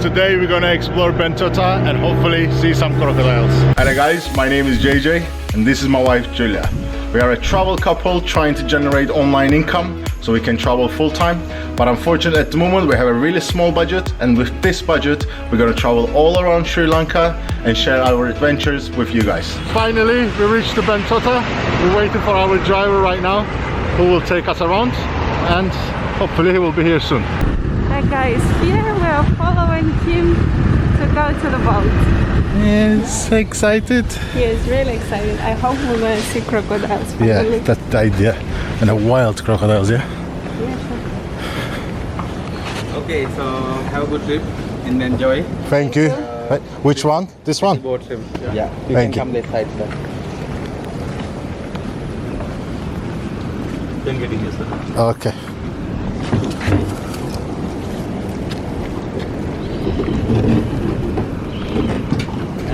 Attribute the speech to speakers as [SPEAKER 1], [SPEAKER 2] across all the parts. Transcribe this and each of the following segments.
[SPEAKER 1] today we're gonna explore Bentota and hopefully see some crocodiles. Hi guys, my name is JJ and this is my wife Julia. We are a travel couple trying to generate online income so we can travel full-time, but unfortunately at the moment we have a really small budget, and with this budget we're gonna travel all around Sri Lanka and share our adventures with you guys. Finally we reached the Bentota. We're waiting for our driver right now who will take us around, and hopefully he will be here soon.
[SPEAKER 2] Hi guys, here we are following him to go to the boat.
[SPEAKER 1] Yes, excited.
[SPEAKER 2] Yes, really excited. I hope we're going to see crocodiles. Finally.
[SPEAKER 1] Yeah, that's the idea. And a wild crocodiles, yeah?
[SPEAKER 2] Yeah, sure.
[SPEAKER 3] Okay, so have a good trip and enjoy.
[SPEAKER 1] Thank you. Which one? This one?
[SPEAKER 3] Boat trip. Yeah. You
[SPEAKER 1] Thank
[SPEAKER 3] can
[SPEAKER 1] you.
[SPEAKER 3] come left side, sir. Then getting here, sir.
[SPEAKER 1] Okay.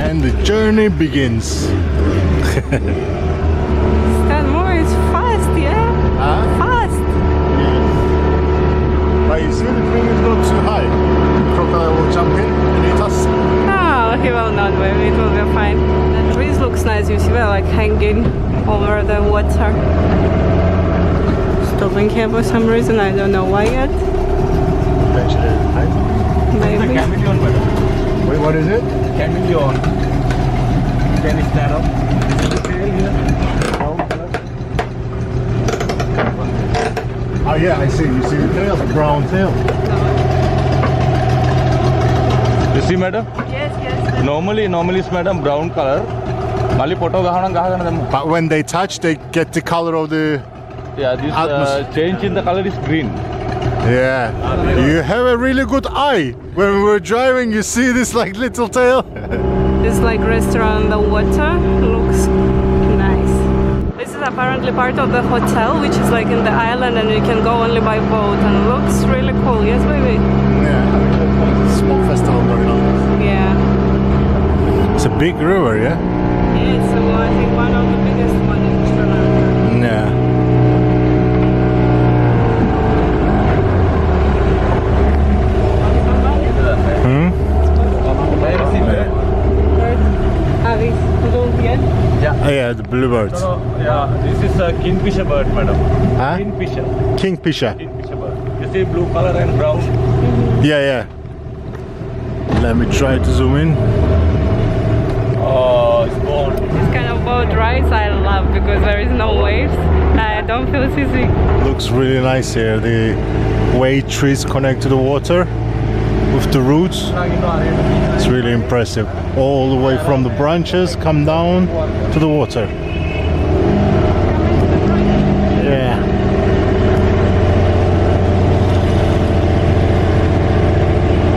[SPEAKER 1] And the journey begins.
[SPEAKER 2] Stanmore is fast, yeah? Fast.
[SPEAKER 1] Yes. But you see the thing is not too high. The crocodile will jump in and eat us.
[SPEAKER 2] No, he will not, baby. It will be fine. The trees looks nice. You see, they're like hanging over the water. Stopping here for some reason. I don't know why yet. Maybe.
[SPEAKER 3] Chameleon, madam.
[SPEAKER 1] Wait, what is it?
[SPEAKER 3] Chameleon. Can you stand up? Tail here.
[SPEAKER 1] Oh yeah, I see. You see the tail? Brown tail.
[SPEAKER 3] You see, madam?
[SPEAKER 2] Yes, yes.
[SPEAKER 3] Normally it's madam brown color. Mali photo gahana.
[SPEAKER 1] But when they touch, they get the color of the...
[SPEAKER 3] Yeah, this change in the color is green.
[SPEAKER 1] Yeah. You have a really good eye. When we were driving, you see this like little tail.
[SPEAKER 2] It's like restaurant on the water. Looks nice. This is apparently part of the hotel, which is like in the island, and you can go only by boat, and looks really cool. Yes, baby?
[SPEAKER 1] Yeah. Small festival going on.
[SPEAKER 2] Yeah.
[SPEAKER 1] It's a big river, yeah?
[SPEAKER 2] Yeah, it's I think one of the biggest one in Sri Lanka.
[SPEAKER 1] Yeah. Oh, yeah, the bluebirds.
[SPEAKER 3] Yeah, this is a kingfisher bird, madam.
[SPEAKER 1] Huh?
[SPEAKER 3] Kingfisher.
[SPEAKER 1] Kingfisher.
[SPEAKER 3] Kingfisher bird. You see blue color and brown.
[SPEAKER 1] Yeah, yeah. Let me try to zoom in.
[SPEAKER 3] Oh, it's born.
[SPEAKER 2] This kind of boat rides I love because there is no waves. I don't feel seasick.
[SPEAKER 1] Looks really nice here. The way trees connect to the water with the roots. It's really impressive. All the way from the branches come down to the water. Yeah.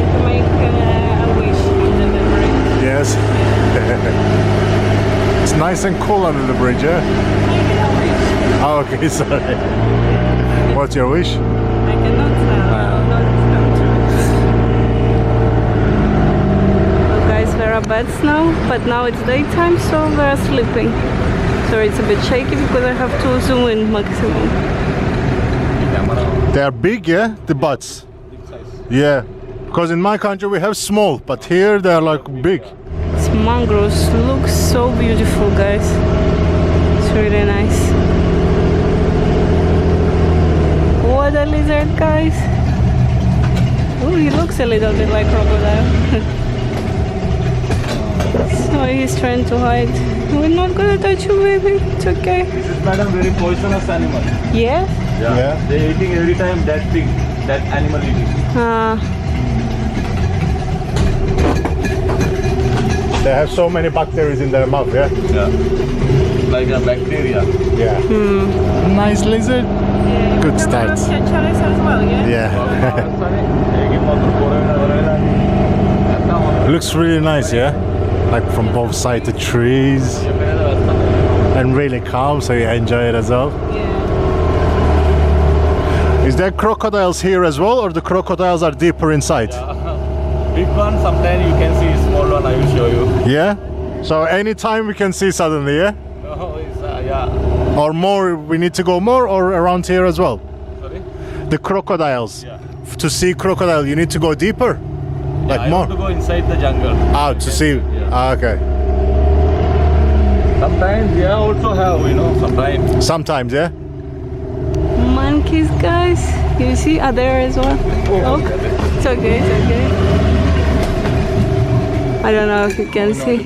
[SPEAKER 2] To make a wish on the bridge.
[SPEAKER 1] Yes. It's nice and cool under the bridge, yeah? Oh, okay, sorry. What's your wish?
[SPEAKER 2] I cannot tell. There are beds now, but now it's daytime, so we're sleeping. So it's a bit shaky because I have to zoom in maximum.
[SPEAKER 1] They are big, yeah? The butts?
[SPEAKER 3] Big size.
[SPEAKER 1] Yeah. Because in my country we have small, but here they are like big.
[SPEAKER 2] This mangroves looks so beautiful, guys. It's really nice. What a lizard, guys. Oh, he looks a little bit like crocodile. So he's trying to hide. We're not gonna touch you, baby. It's okay.
[SPEAKER 3] This is madam very poisonous animal.
[SPEAKER 2] Yeah?
[SPEAKER 1] Yeah.
[SPEAKER 3] They eating every time that thing, that animal eating.
[SPEAKER 1] They have so many bacteria in their mouth, yeah?
[SPEAKER 3] Yeah. Like a bacteria.
[SPEAKER 1] Yeah. Nice lizard.
[SPEAKER 2] Yeah,
[SPEAKER 1] Good start.
[SPEAKER 2] As well, yeah?
[SPEAKER 1] Yeah. Looks really nice, yeah? Like from both sides the trees. And really calm, so you enjoy it as well.
[SPEAKER 2] Yeah.
[SPEAKER 1] Is there crocodiles here as well, or the crocodiles are deeper inside?
[SPEAKER 3] Big one, sometimes you can see. Small one, I will show you.
[SPEAKER 1] Yeah? So anytime we can see suddenly, yeah?
[SPEAKER 3] No, it's yeah.
[SPEAKER 1] Or more, we need to go more, or around here as well?
[SPEAKER 3] Sorry?
[SPEAKER 1] The crocodiles.
[SPEAKER 3] Yeah.
[SPEAKER 1] To see crocodile, you need to go deeper? Like
[SPEAKER 3] I
[SPEAKER 1] more?
[SPEAKER 3] want to go inside the jungle.
[SPEAKER 1] Ah, to see.
[SPEAKER 3] Yeah.
[SPEAKER 1] Ah, okay.
[SPEAKER 3] Sometimes, yeah, also have, you know, sometimes.
[SPEAKER 1] Sometimes, yeah?
[SPEAKER 2] Monkeys, guys. You see, are there as well? Oh, it's okay, it's okay. I don't know if you can see.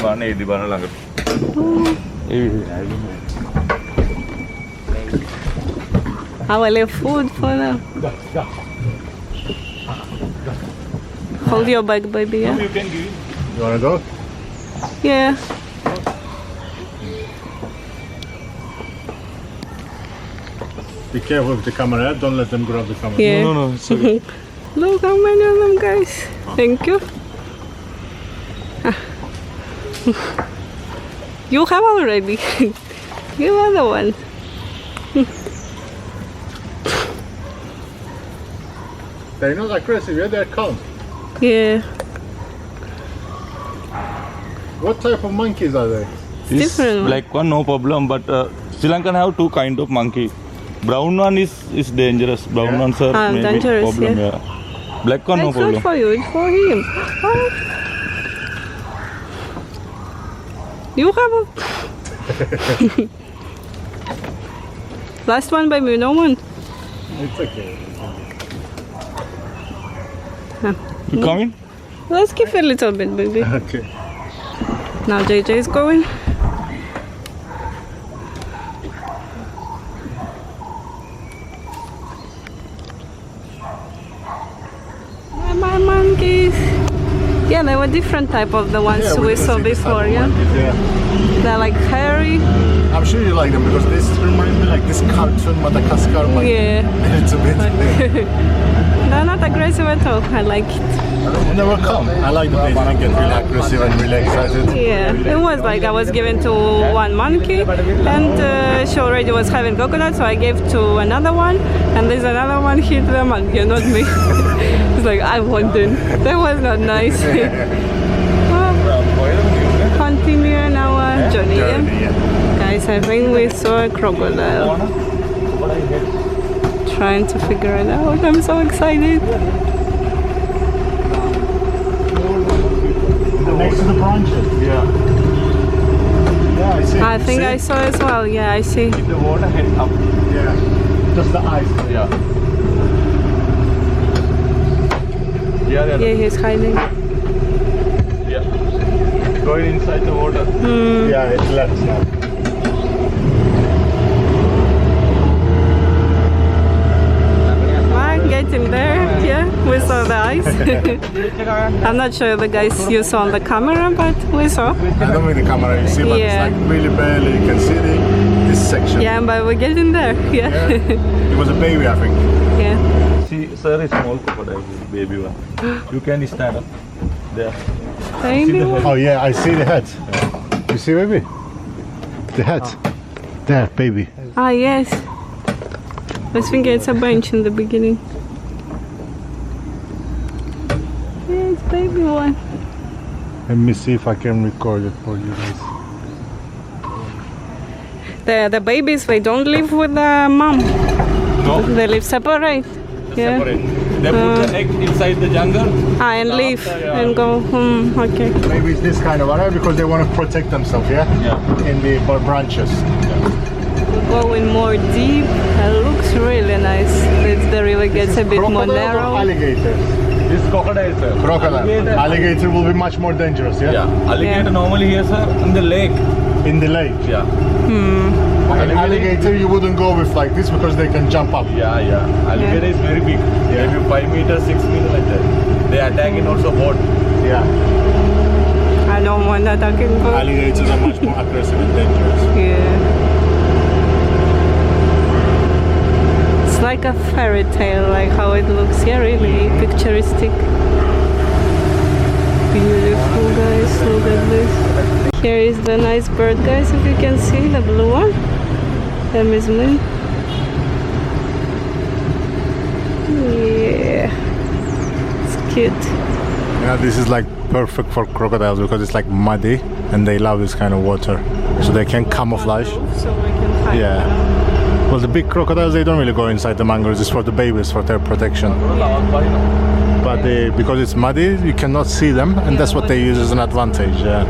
[SPEAKER 2] Our little food for them. Hold your bag, baby, yeah?
[SPEAKER 3] You can give.
[SPEAKER 1] You wanna go?
[SPEAKER 2] Yeah.
[SPEAKER 1] Be careful with the camera, don't let them grab the camera.
[SPEAKER 2] Yeah.
[SPEAKER 3] No, it's okay.
[SPEAKER 2] Look how many of them, guys. Thank you. You have already. You are the one.
[SPEAKER 1] They're not aggressive, yeah? They're calm.
[SPEAKER 2] Yeah.
[SPEAKER 1] What type of monkeys are they?
[SPEAKER 3] This
[SPEAKER 2] different one.
[SPEAKER 3] black one, no problem, but Sri Lankan have two kind of monkey. Brown one is dangerous. Brown
[SPEAKER 1] Yeah.
[SPEAKER 3] ones are maybe
[SPEAKER 2] dangerous,
[SPEAKER 3] problem,
[SPEAKER 2] yeah.
[SPEAKER 3] yeah. Black one, no
[SPEAKER 2] It's not
[SPEAKER 3] problem.
[SPEAKER 2] for you, it's for him. Oh. You have a... Last one, baby, no one.
[SPEAKER 1] It's okay.
[SPEAKER 3] You coming?
[SPEAKER 2] Let's give it a little bit, baby.
[SPEAKER 1] Okay.
[SPEAKER 2] Now JJ is going. My monkeys. Yeah, they were different type of the ones
[SPEAKER 1] Yeah,
[SPEAKER 2] we
[SPEAKER 1] can
[SPEAKER 2] saw
[SPEAKER 1] see this type
[SPEAKER 2] before,
[SPEAKER 1] of
[SPEAKER 2] yeah?
[SPEAKER 1] monkeys, yeah.
[SPEAKER 2] They're like hairy.
[SPEAKER 1] I'm sure you like them because this reminds me like this cartoon Madagascar monkey.
[SPEAKER 2] Yeah.
[SPEAKER 1] It's a bit.
[SPEAKER 2] They're not aggressive at all. I like it.
[SPEAKER 1] And they were calm. I like that they didn't get really aggressive and really excited.
[SPEAKER 2] Yeah, it was like I was given to one monkey and she already was having coconut, so I gave to another one, and there's another one hit the monkey, not me. It's like, I want it. That was not nice. Well, continue in our journey. Yeah? Guys, I think we saw a crocodile. Trying to figure it out. I'm so excited.
[SPEAKER 1] Next to the branches.
[SPEAKER 3] Yeah.
[SPEAKER 1] Yeah, I see.
[SPEAKER 2] I think I saw as well. Yeah, I see.
[SPEAKER 3] If the water head up.
[SPEAKER 1] Yeah. Just the eyes.
[SPEAKER 3] Yeah. Yeah,
[SPEAKER 2] Yeah, he's hiding.
[SPEAKER 3] yeah. Going inside the water.
[SPEAKER 1] Yeah, it's left now.
[SPEAKER 2] Getting there, yeah, we saw the eyes. I'm not sure the guys you saw on the camera, but we saw.
[SPEAKER 1] I don't mean the camera you see, but
[SPEAKER 2] Yeah.
[SPEAKER 1] it's like really barely you can see this section.
[SPEAKER 2] Yeah, but we're getting there, yeah.
[SPEAKER 1] Yeah. It was a baby, I think.
[SPEAKER 2] Yeah.
[SPEAKER 3] See, sir, is small crocodile, baby one. You can stand up there.
[SPEAKER 2] Baby one.
[SPEAKER 1] Oh yeah, I see the head. You see, baby? The head. There, baby.
[SPEAKER 2] Ah, yes. I was thinking it's a bench in the beginning. Yeah, it's baby one.
[SPEAKER 1] Let me see if I can record it for you guys.
[SPEAKER 2] The babies, they don't live with the mom.
[SPEAKER 3] No,
[SPEAKER 2] They live separate. Yeah.
[SPEAKER 3] separate. They put the egg inside the jungle.
[SPEAKER 2] Ah, and leave
[SPEAKER 3] yeah.
[SPEAKER 2] and go. Okay.
[SPEAKER 1] Maybe it's this kind of area because they want to protect themselves, yeah?
[SPEAKER 3] Yeah.
[SPEAKER 1] In the branches.
[SPEAKER 2] Going more deep. It looks really nice. The river gets a bit more
[SPEAKER 1] Crocodile or
[SPEAKER 2] narrow.
[SPEAKER 1] alligator?
[SPEAKER 3] This crocodile, sir.
[SPEAKER 1] Crocodile. Alligator will be much more dangerous, yeah?
[SPEAKER 3] Yeah, alligator
[SPEAKER 2] Yeah.
[SPEAKER 3] normally here, sir, in the lake.
[SPEAKER 1] In the lake.
[SPEAKER 3] Yeah.
[SPEAKER 1] And alligator you wouldn't go with like this because they can jump up.
[SPEAKER 3] Yeah, yeah. Alligator is very big.
[SPEAKER 1] Yeah.
[SPEAKER 3] Maybe 5 meters, 6 meters like that. They attack in also boat.
[SPEAKER 1] Yeah.
[SPEAKER 2] I don't want that talking about.
[SPEAKER 1] Alligators are much more aggressive and dangerous.
[SPEAKER 2] Yeah. It's like a fairy tale, like how it looks. Yeah, really picturesque. Beautiful, guys. Look at this. Here is the nice bird, guys. If you can see the blue one. Them is me. Yeah. It's cute.
[SPEAKER 1] Yeah, this is like perfect for crocodiles because it's like muddy and they love this kind of water. So they can camouflage.
[SPEAKER 2] So we can hide.
[SPEAKER 1] Yeah. Well, the big crocodiles, they don't really go inside the mangroves. It's for the babies, for their protection. But but because it's muddy, you cannot see them, and that's what they use as an advantage. Yeah.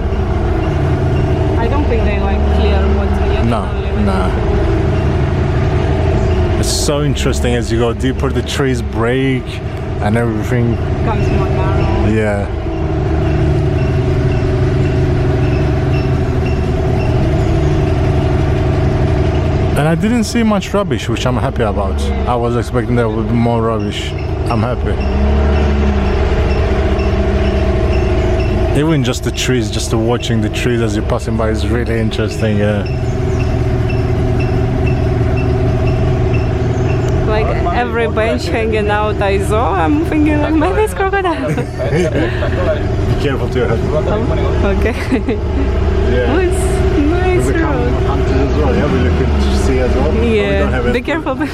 [SPEAKER 2] I don't think they like clear water yet.
[SPEAKER 1] No, no. It's so interesting as you go deeper, the trees break and everything.
[SPEAKER 2] Becomes more narrow.
[SPEAKER 1] Yeah. And I didn't see much rubbish, which I'm happy about. I was expecting there would be more rubbish. I'm happy. Even just the trees, just watching the trees as you're passing by is really interesting. Yeah.
[SPEAKER 2] Like every bench hanging out I saw, I'm thinking like maybe it's crocodile.
[SPEAKER 1] Be careful to your head.
[SPEAKER 2] Okay.
[SPEAKER 1] Yeah.
[SPEAKER 2] Oh, it's nice
[SPEAKER 1] We become
[SPEAKER 2] road.
[SPEAKER 1] hunters as well, yeah? We look at see as well.
[SPEAKER 2] Yeah. Be careful.
[SPEAKER 1] We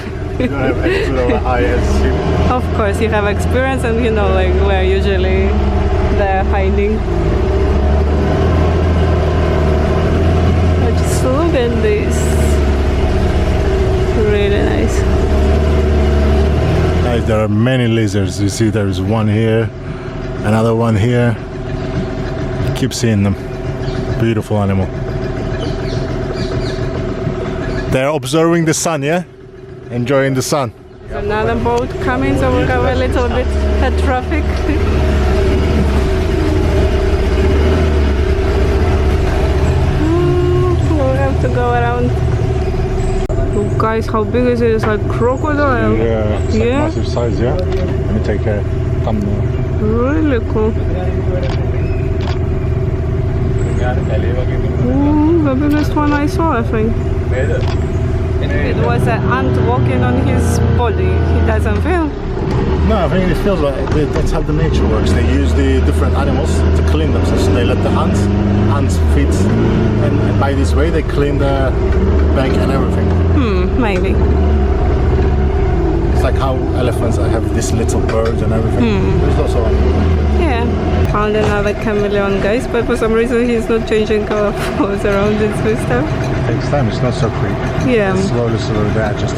[SPEAKER 1] don't have extra eyes.
[SPEAKER 2] Of course, you have experience and you know like where usually they're hiding. But just look at this. Really nice.
[SPEAKER 1] Guys, there are many lizards. You see there is one here, another one here. Keep seeing them. Beautiful animal. They're observing the sun, yeah? Enjoying the sun.
[SPEAKER 2] Another boat coming, so we'll have a little bit head traffic. We'll have to go around. Oh, guys, how big is it? It's like crocodile.
[SPEAKER 1] Yeah, it's like
[SPEAKER 2] Yeah.
[SPEAKER 1] massive size, yeah? Let me take a thumbnail.
[SPEAKER 2] Really cool. Ooh, the biggest one I saw, I think. It was an ant walking on his body. He doesn't feel.
[SPEAKER 1] No, I think it feels like that's how the nature works. They use the different animals to clean themselves. So they let the ants feed, and by this way they clean the bank and everything.
[SPEAKER 2] Maybe.
[SPEAKER 1] It's like how elephants have these little birds and everything. There's also
[SPEAKER 2] Yeah. Found another chameleon, guys, but for some reason he's not changing color pose around this stuff.
[SPEAKER 1] takes time. It's not so quick.
[SPEAKER 2] Yeah.
[SPEAKER 1] Slowly they adjust.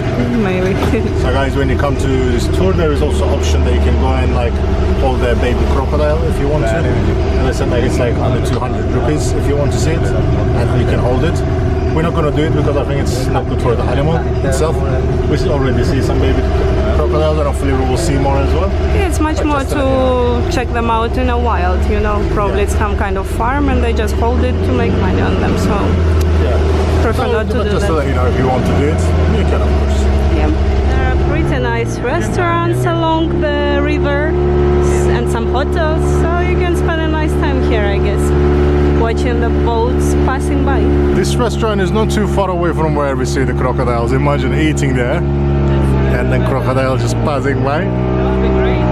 [SPEAKER 2] Maybe.
[SPEAKER 1] So guys, when you come to this tour, there is also option that you can go and like hold the baby crocodile if you want to. And I said like it's like under 200 rupees if you want to see it, and you can hold it. We're not going to do it because I think it's not good for the animal itself. We already see some baby crocodiles, and hopefully we will see more as well.
[SPEAKER 2] Yeah, it's much more to check them out in a wild, you know. Probably it's some kind of farm and they just hold it to make money on them. So
[SPEAKER 1] Yeah.
[SPEAKER 2] prefer not to
[SPEAKER 1] But
[SPEAKER 2] do
[SPEAKER 1] just
[SPEAKER 2] that.
[SPEAKER 1] to let you know, if you want to do it, you can of course.
[SPEAKER 2] Yeah. There are pretty nice restaurants along the river and some hotels, so you can spend a nice time here, I guess, watching the boats passing by.
[SPEAKER 1] This restaurant is not too far away from where we see the crocodiles. Imagine eating there and then crocodile just passing by.
[SPEAKER 2] That would be great.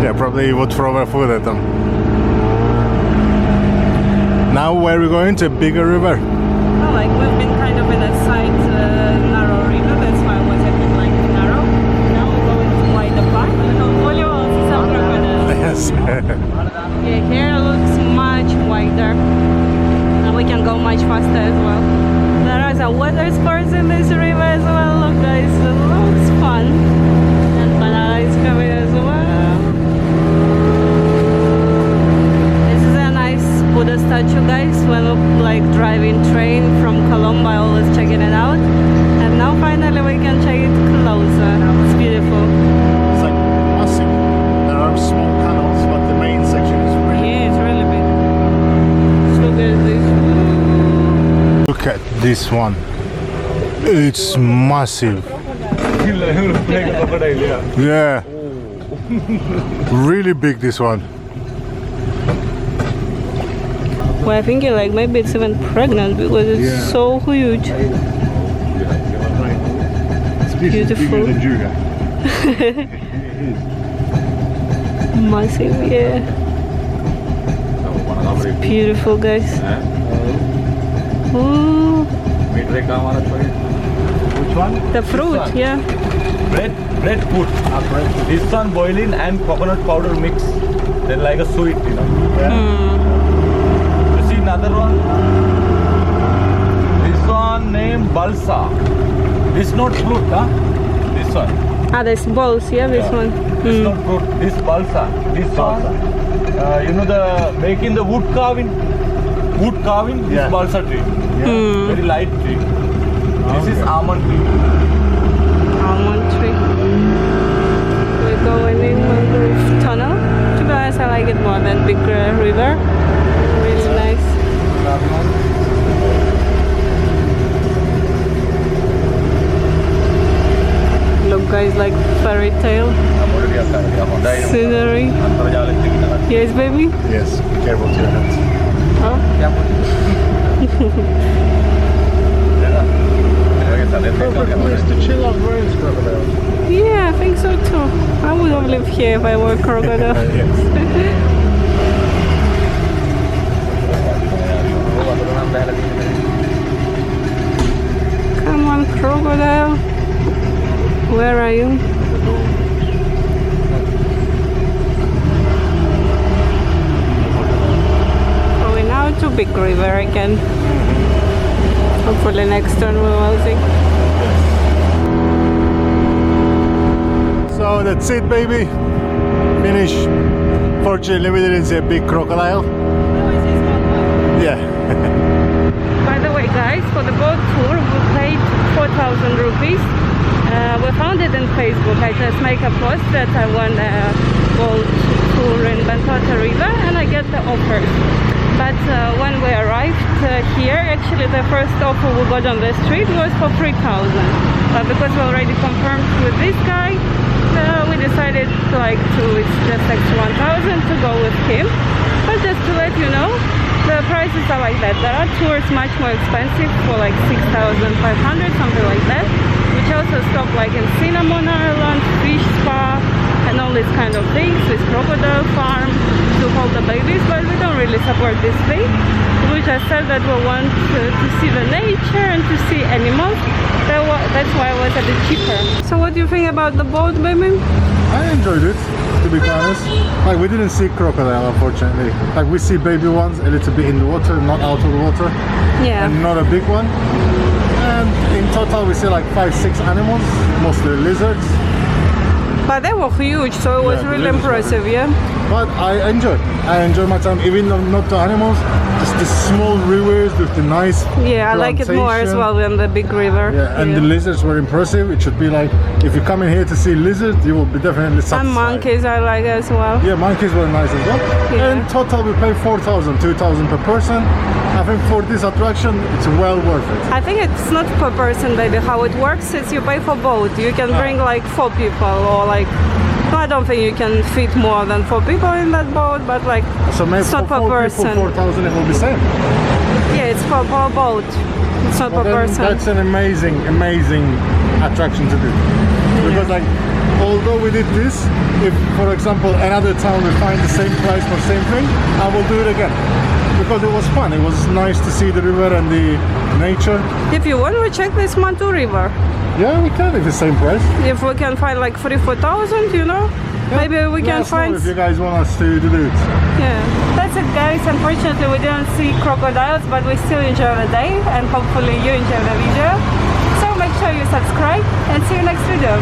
[SPEAKER 1] Yeah, probably you would throw our food at them. Now where are we going? To a bigger river?
[SPEAKER 2] Well, like we've been kind of in a side narrow river, that's why it was a bit like narrow. Now we're going to wider part. Hopefully we'll see some crocodiles.
[SPEAKER 1] Yes.
[SPEAKER 2] Yeah, here looks much wider. And we can go much faster as well. There are some water sports in this river as well. Look guys, it looks fun. And banana is coming as well. This is a nice Buddha statue, guys. When we like driving train from Colombo, I always checking it out. And now finally we can check it closer. It's beautiful.
[SPEAKER 1] It's like massive. There are small canals, but the main section is really...
[SPEAKER 2] Yeah, it's really big. Look at this.
[SPEAKER 1] Look at this one. It's massive. Yeah. Really big, this one.
[SPEAKER 2] Well, I think like maybe it's even pregnant because it's so huge.
[SPEAKER 1] It's
[SPEAKER 2] Beautiful.
[SPEAKER 1] bigger than Juga.
[SPEAKER 2] Massive, yeah. It's beautiful, guys. Ooh,
[SPEAKER 3] Which one?
[SPEAKER 2] the fruit, yeah.
[SPEAKER 3] Breadfruit. This one boiling and coconut powder mix. Then like a sweet, you know. You see another one? This one named balsa. This not fruit, huh? This one.
[SPEAKER 2] Ah, there's balls, yeah, this one.
[SPEAKER 3] It's not fruit. This balsa. This one, you know the making the wood carving. Wood carving. This
[SPEAKER 1] Yeah.
[SPEAKER 3] balsa tree. Very light tree. This is almond tree.
[SPEAKER 2] Almond tree. We're going in Mangrove tunnel. To be honest, I like it more than big river. Really nice. Look guys, like fairy tale scenery. Yes baby?
[SPEAKER 1] Yes, be careful to your hands.
[SPEAKER 2] Oh?
[SPEAKER 1] Perfect place to chill out race crocodiles.
[SPEAKER 2] Yeah, I think so too. I wouldn't live here if I were a crocodile.
[SPEAKER 1] Yes.
[SPEAKER 2] Come on, crocodile. Where are you? Going out to big river again. Hopefully next turn we will see.
[SPEAKER 1] So that's it, baby. Finish. Fortunately, we didn't see a big crocodile. Yeah.
[SPEAKER 2] By the way guys, for the boat tour we paid 4,000 rupees. We found it in Facebook. I just make a post that I want a boat tour in Bentota River and I get the offers. But when we arrived here, actually the first offer we got on the street was for 3,000. But because we already confirmed with this guy, we decided it's just extra 1,000 to go with him. But just to let you know, the prices are like that. There are tours much more expensive for like 6,500, something like that. Which also stop like in Cinnamon Island, fish spa, and all these kind of things with crocodile farm to hold the babies. But we don't really support this thing. We just said that we want to see the nature and to see animals. That's why it was a bit cheaper. So what do you think about the boat, baby?
[SPEAKER 1] I enjoyed it, to be honest. Like, we didn't see crocodile, unfortunately. Like, we see baby ones a little bit in the water, not out of the water.
[SPEAKER 2] Yeah.
[SPEAKER 1] And not a big one. And in total, we see like 5-6 animals, mostly lizards.
[SPEAKER 2] But they were huge, so it was
[SPEAKER 1] Yeah,
[SPEAKER 2] really
[SPEAKER 1] lizards were
[SPEAKER 2] impressive, yeah?
[SPEAKER 1] But I enjoy my time, even though not the animals, just the small rivers with the nice
[SPEAKER 2] Yeah, I like it more as
[SPEAKER 1] plantation.
[SPEAKER 2] well than the big river.
[SPEAKER 1] Yeah, and the lizards were impressive. It should be like, if you come in here to see lizards, you will be definitely satisfied.
[SPEAKER 2] And monkeys I like as well.
[SPEAKER 1] Yeah, monkeys were nice as well.
[SPEAKER 2] Yeah.
[SPEAKER 1] And total we pay 4,000, 2,000 per person. I think for this attraction, it's well worth it.
[SPEAKER 2] I think it's not per person, baby. How it works is you pay for boat. You can bring like 4 people or like... No, I don't think you can fit more than 4 people in that boat, but like
[SPEAKER 1] So maybe
[SPEAKER 2] it's
[SPEAKER 1] for
[SPEAKER 2] not per
[SPEAKER 1] 4
[SPEAKER 2] person.
[SPEAKER 1] people, 4,000 it will be same.
[SPEAKER 2] Yeah, it's per boat. It's not
[SPEAKER 1] But
[SPEAKER 2] per
[SPEAKER 1] then
[SPEAKER 2] person.
[SPEAKER 1] that's an amazing attraction to do. Because like, although we did this, if for example another time we find the same price for same thing, I will do it again. Because it was fun. It was nice to see the river and the nature.
[SPEAKER 2] If you want, we check this Mantu River.
[SPEAKER 1] Yeah, we can if it's the same price.
[SPEAKER 2] If we can find like 3,000-4,000, you know, maybe we can
[SPEAKER 1] Let us know
[SPEAKER 2] find.
[SPEAKER 1] if you guys want us to do it.
[SPEAKER 2] Yeah, that's it, guys. Unfortunately, we didn't see crocodiles, but we still enjoy the day, and hopefully you enjoy the video. So make sure you subscribe, and see you next video.